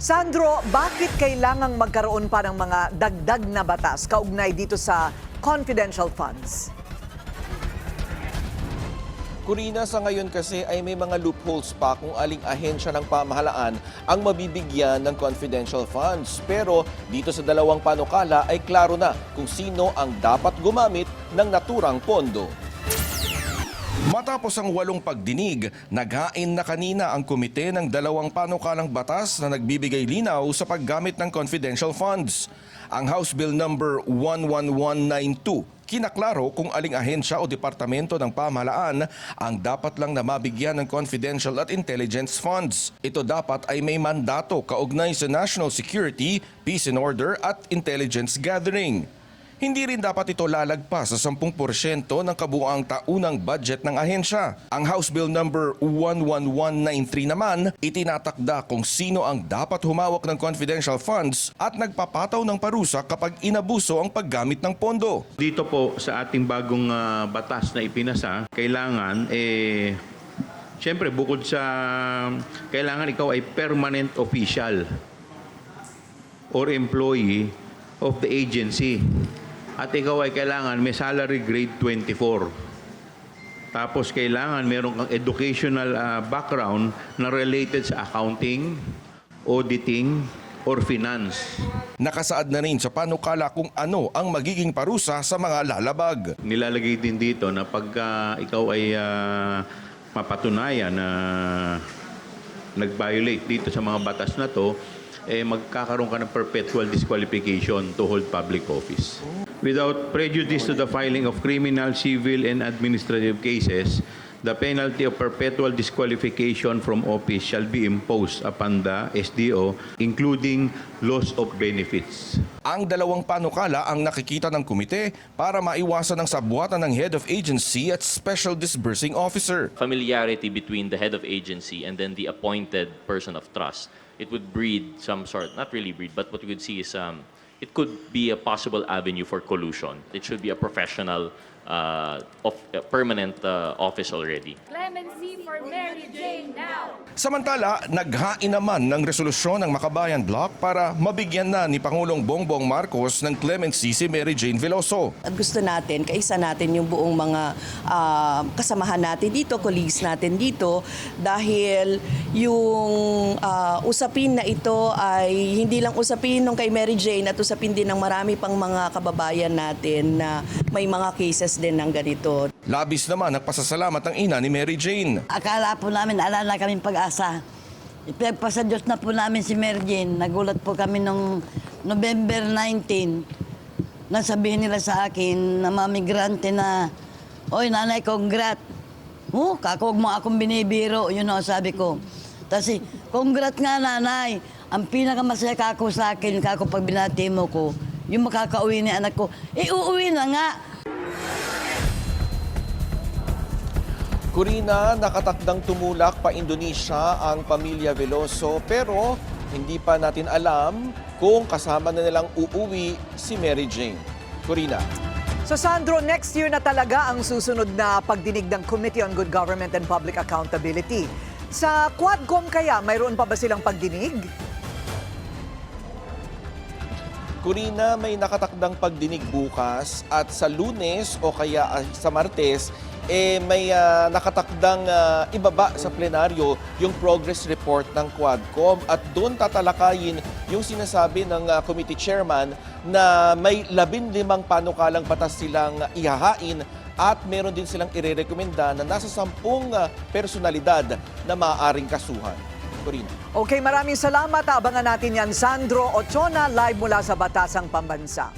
Sandro, bakit kailangang magkaroon pa ng mga dagdag na batas kaugnay dito sa confidential funds? Corina, sa ngayon kasi ay may mga loopholes pa kung aling ahensya ng pamahalaan ang mabibigyan ng confidential funds. Pero dito sa dalawang panukala ay klaro na kung sino ang dapat gumamit ng naturang pondo. Matapos ang 8 pagdinig, naghain na kanina ang komite ng dalawang panukalang batas na nagbibigay linaw sa paggamit ng confidential funds. Ang House Bill number 11192 kinaklaro kung aling ahensya o departamento ng pamahalaan ang dapat lang na mabigyan ng confidential at intelligence funds. Ito dapat ay may mandato kaugnay sa national security, peace and order at intelligence gathering. Hindi rin dapat ito lalagpas sa 10% ng kabuuang taunang budget ng ahensya. Ang House Bill number 11193 naman, itinatakda kung sino ang dapat humawak ng confidential funds at nagpapataw ng parusa kapag inabuso ang paggamit ng pondo. Dito po sa ating bagong batas na ipinasa, kailangan siyempre bukod sa kailangan ikaw ay permanent official or employee of the agency. At ikaw ay kailangan may salary grade 24. Tapos kailangan meron kang educational background na related sa accounting, auditing, or finance. Nakasaad na rin sa panukala kung ano ang magiging parusa sa mga lalabag. Nilalagay din dito na pag ikaw ay mapatunayan na nag-violate dito sa mga batas na to, magkakaroon ka ng perpetual disqualification to hold public office. Without prejudice to the filing of criminal, civil, and administrative cases, the penalty of perpetual disqualification from office shall be imposed upon the SDO, including loss of benefits. Ang dalawang panukala ang nakikita ng komite para maiwasan ang sabwatan ng head of agency at special disbursing officer. Familiarity between the head of agency and then the appointed person of trust. It would breed some sort, not really breed, but what we could see is it could be a possible avenue for collusion. It should be a professional, permanent office already. Clemency for Mary Jane now! Samantala, naghain naman ng resolusyon ng Makabayan Bloc para mabigyan na ni Pangulong Bongbong Marcos ng clemency si Mary Jane Veloso. At gusto natin, kaisa natin yung buong mga kasamahan natin dito, colleagues natin dito, dahil yung usapin na ito ay hindi lang usapin nung kay Mary Jane at usapin din ng marami pang mga kababayan natin na may mga cases din ng ganito. Labis naman ang pasasalamat ng ina ni Mary Jane. Akala po namin, alala kaming pag-asa. Ipagpasa Diyos na po namin si Mary Jane. Nagulat po kami nung November 19. Nasabihin nila sa akin na mamigrante na, "Oy, nanay, congrats." Kakog mo akong binibiro. Yun ang sabi ko. Tapos, "Congrats nga, nanay. Ang pinakamasaya kako sa akin, kako pag binati mo ko, yung makakauwi ni anak ko, uuwi na nga." Corina, nakatakdang tumulak pa Indonesia ang pamilya Veloso pero hindi pa natin alam kung kasama na nilang uuwi si Mary Jane. Corina. So Sandro, next year na talaga ang susunod na pagdinig ng Committee on Good Government and Public Accountability. Sa Quadcom kaya, mayroon pa ba silang pagdinig? Corina, may nakatakdang pagdinig bukas at sa Lunes o kaya sa Martes, may nakatakdang ibaba sa plenaryo yung progress report ng Quadcom at doon tatalakayin yung sinasabi ng committee chairman na may 15 panukalang batas silang ihahain at meron din silang irerekomenda na nasa 10 personalidad na maaaring kasuhan. Corina. Okay, maraming salamat. Abangan natin yan, Sandro Ochona, live mula sa Batasang Pambansa.